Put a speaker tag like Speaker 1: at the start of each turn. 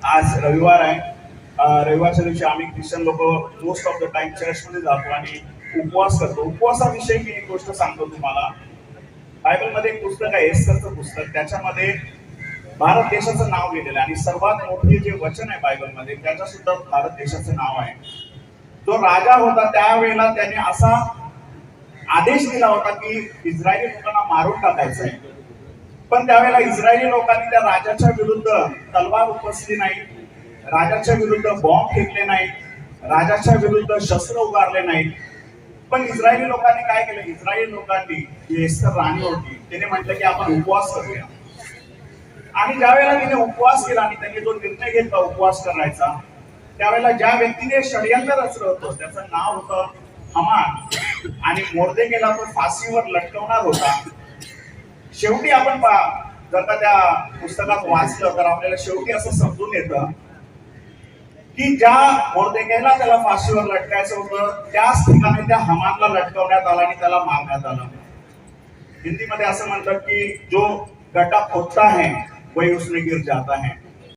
Speaker 1: आज रविवार आहे. रविवारच्या दिवशी आम्ही ख्रिश्चन लोक मोस्ट ऑफ द टाइम चर्चमध्ये जातो आणि उपवास करतो. उपवासाविषयी मी एक गोष्ट सांगतो तुम्हाला. बायबलमध्ये एक पुस्तक आहे, एस्थरचं पुस्तक. त्याच्यामध्ये भारत देशाचं नाव लिहिलेलं आहे आणि सर्वात मोठे जे वचन आहे बायबलमध्ये त्याच्या सुद्धा भारत देशाचं नाव आहे. जो राजा होता त्यावेळेला त्याने असा आदेश दिला होता की इस्रायली लोकांना मारून टाकायचं आहे. पण त्यावेळेला इस्रायली लोकांनी त्या राजाच्या विरुद्ध तलवार उपसली नाही, राजाच्या विरुद्ध बॉम्ब फेकले नाही, राजाच्या विरुद्ध शस्त्र उगारले नाहीत. पण इस्रायली लोकांनी काय केलं? इस्रायली लोकांनी, जी एस्थर राणी होती, तिने म्हटलं की आपण उपवास करूया. आणि ज्या वेळेला तिने उपवास केला आणि त्यांनी जो निर्णय घेतला उपवास करायचा, त्यावेळेला ज्या व्यक्तीने षडयंत्र रचलं होतं त्याचं नाव होतं हमान आणि मोर्देकेला तो फाशीवर लटकवणार होता. शेवटी आपण जर का त्या पुस्तकात वाचलं तर आपल्याला शेवटी असं समजून येतं की ज्या मोर्देकेला त्याला फाशीवर लटकायचं होतं त्याच ठिकाणी त्या हमानला लटकवण्यात आला आणि त्याला मारण्यात आलं. हिंदीमध्ये असं म्हणतात की जो गड्ढा खोदता है वही उसमें गिर जाता है.